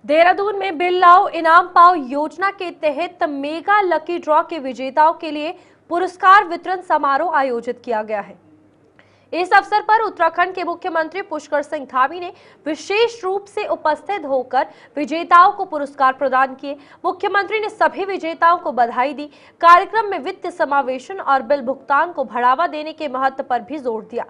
देहरादून में बिल लाओ इनाम पाओ योजना के तहत मेगा लकी ड्रॉ के विजेताओं के लिए पुरस्कार वितरण समारोह आयोजित किया गया है। इस अवसर पर उत्तराखंड के मुख्यमंत्री पुष्कर सिंह धामी ने विशेष रूप से उपस्थित होकर विजेताओं को पुरस्कार प्रदान किए। मुख्यमंत्री ने सभी विजेताओं को बधाई दी। कार्यक्रम में वित्त समावेशन और बिल भुगतान को बढ़ावा देने के महत्व पर भी जोर दिया।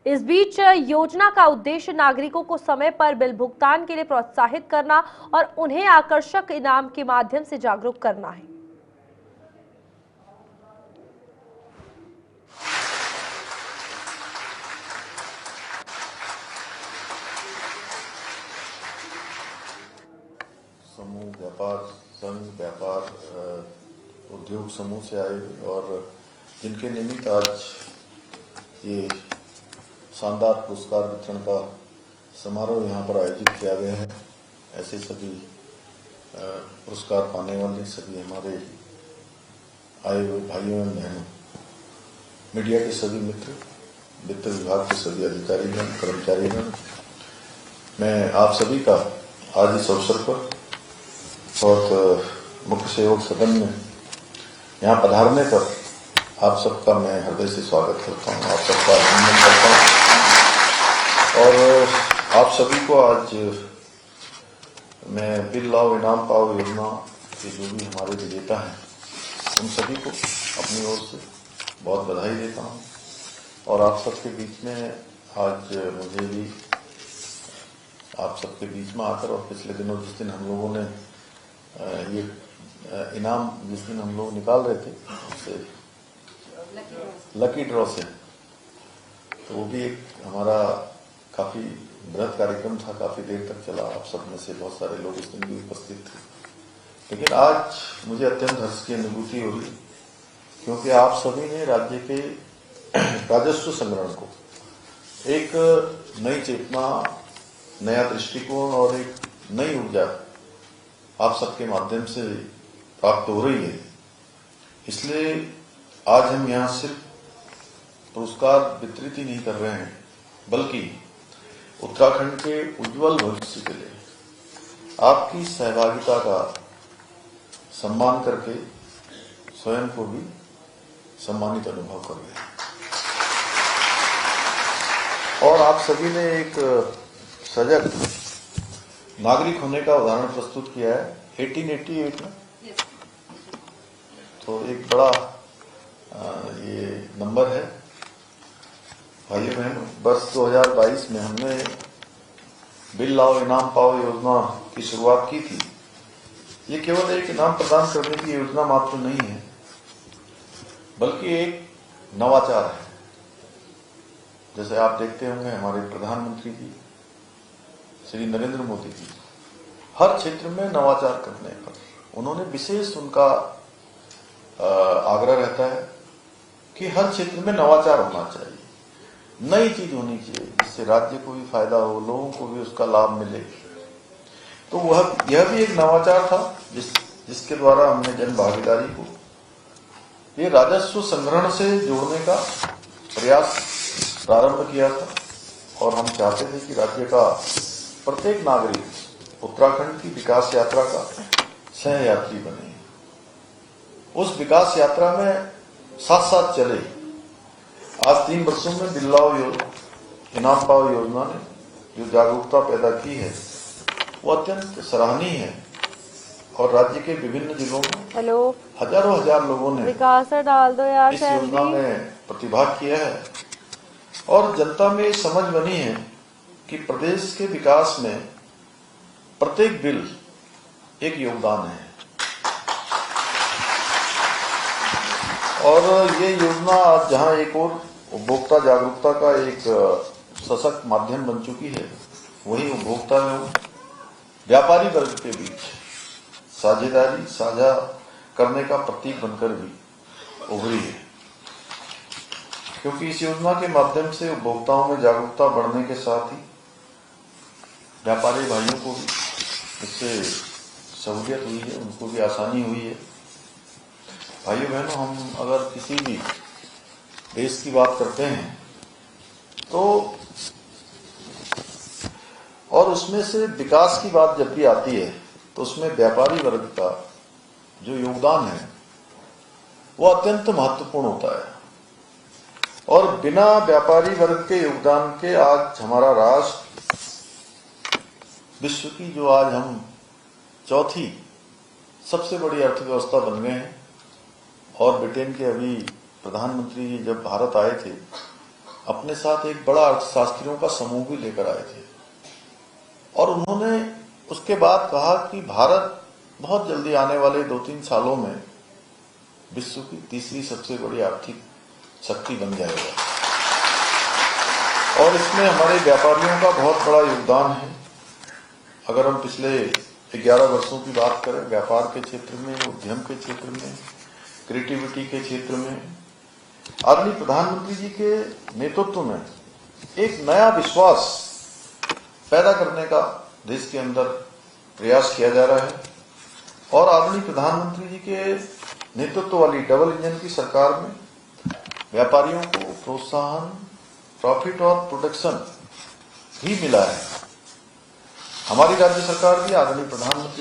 इस बीच योजना का उद्देश्य नागरिकों को समय पर बिल भुगतान के लिए प्रोत्साहित करना और उन्हें आकर्षक इनाम के माध्यम से जागरूक करना है। समूह व्यापार संघ व्यापार उद्योग समूह से आए और जिनके निमित्त आज ये शानदार पुरस्कार वितरण का समारोह यहाँ पर आयोजित किया गया है। ऐसे सभी पुरस्कार पाने वाले सभी हमारे आए हुए भाइयों एवं बहनों, मीडिया के सभी मित्र, वित्त विभाग के सभी अधिकारीगण, कर्मचारीगण, मैं आप सभी का आज इस अवसर पर बहुत मुख्य सेवक सदन में यहाँ पधारने पर आप सबका मैं हृदय से स्वागत करता हूँ, आप सबका अभिनंदन करता हूँ। और आप सभी को आज मैं बिल लाओ इनाम पाओ योजना के जो भी हमारे विजेता हैं उन सभी को अपनी ओर से बहुत बधाई देता हूँ। और आप सबके बीच में आज मुझे भी आप सबके बीच में आकर और पिछले दिनों जिस दिन हम लोगों ने ये इनाम जिस दिन हम लोग निकाल रहे थे उससे लकी ड्रॉ से, तो वो भी एक हमारा काफी बृहद कार्यक्रम था, काफी देर तक चला। आप सब में से बहुत सारे लोग उस दिन भी उपस्थित थे। लेकिन आज मुझे अत्यंत हर्ष की अनुभूति हो रही, क्योंकि आप सभी ने राज्य के राजस्व संग्रहण को एक नई चेतना, नया दृष्टिकोण और एक नई ऊर्जा आप सबके माध्यम से प्राप्त हो रही है। इसलिए आज हम यहाँ सिर्फ पुरस्कार वितरित ही नहीं कर रहे हैं, बल्कि उत्तराखंड के उज्जवल भविष्य के लिए आपकी सहभागिता का सम्मान करके स्वयं को भी सम्मानित अनुभव कर रहे हैं। और आप सभी ने एक सजग नागरिक होने का उदाहरण प्रस्तुत किया है 1888 में। तो एक बड़ा ये नंबर है भाइयों बहनों। वर्ष 2022 में हमने बिल लाओ इनाम पाओ योजना की शुरुआत की थी। ये केवल एक इनाम प्रदान करने की योजना मात्र नहीं है, बल्कि एक नवाचार है। जैसे आप देखते होंगे हमारे प्रधानमंत्री जी श्री नरेंद्र मोदी जी हर क्षेत्र में नवाचार करने पर उन्होंने विशेष उनका आग्रह रहता है कि हर क्षेत्र में नवाचार होना चाहिए, नई चीज होनी चाहिए, जिससे राज्य को भी फायदा हो, लोगों को भी उसका लाभ मिले। तो यह भी एक नवाचार था जिसके द्वारा हमने जन भागीदारी को ये राजस्व संग्रहण से जोड़ने का प्रयास प्रारंभ किया था। और हम चाहते थे कि राज्य का प्रत्येक नागरिक उत्तराखंड की विकास यात्रा का सहयात्री बने, उस विकास यात्रा में साथ साथ चले। आज 3 वर्षों में बिल लाओ इनाम पाओ योजना ने जो जागरूकता पैदा की है वो अत्यंत सराहनीय है। और राज्य के विभिन्न जिलों में हजारों हजार लोगों ने विकास डाल दो यार इस योजना में प्रतिभाग किया है। और जनता में समझ बनी है कि प्रदेश के विकास में प्रत्येक बिल एक योगदान है। और ये योजना आज जहां एक और उपभोक्ता जागरूकता का एक सशक्त माध्यम बन चुकी है, वही उपभोक्ता एवं व्यापारी वर्ग के बीच साझेदारी साझा करने का प्रतीक बनकर भी उभरी है। क्योंकि इस योजना के माध्यम से उपभोक्ताओं में जागरूकता बढ़ने के साथ ही व्यापारी भाइयों को भी इससे सहूलियत हुई है, उनको भी आसानी हुई है। भाइयों बहनों, हम अगर किसी भी देश की बात करते हैं तो और उसमें से विकास की बात जब भी आती है तो उसमें व्यापारी वर्ग का जो योगदान है वो अत्यंत महत्वपूर्ण होता है। और बिना व्यापारी वर्ग के योगदान के आज हमारा राष्ट्र विश्व की जो आज हम चौथी सबसे बड़ी अर्थव्यवस्था बन गए हैं। और ब्रिटेन के अभी प्रधानमंत्री जी जब भारत आए थे, अपने साथ एक बड़ा अर्थशास्त्रियों का समूह भी लेकर आए थे और उन्होंने उसके बाद कहा कि भारत बहुत जल्दी आने वाले 2-3 सालों में विश्व की तीसरी सबसे बड़ी आर्थिक शक्ति बन जाएगा और इसमें हमारे व्यापारियों का बहुत बड़ा योगदान है। अगर हम पिछले 11 वर्षों की बात करें, व्यापार के क्षेत्र में, उद्यम के क्षेत्र में, क्रिएटिविटी के क्षेत्र में आदरणीय प्रधानमंत्री जी के नेतृत्व में एक नया विश्वास पैदा करने का देश के अंदर प्रयास किया जा रहा है। और आदरणीय प्रधानमंत्री जी के नेतृत्व वाली डबल इंजन की सरकार में व्यापारियों को प्रोत्साहन, प्रॉफिट और प्रोटेक्शन भी मिला है। हमारी राज्य सरकार भी आदरणीय प्रधानमंत्री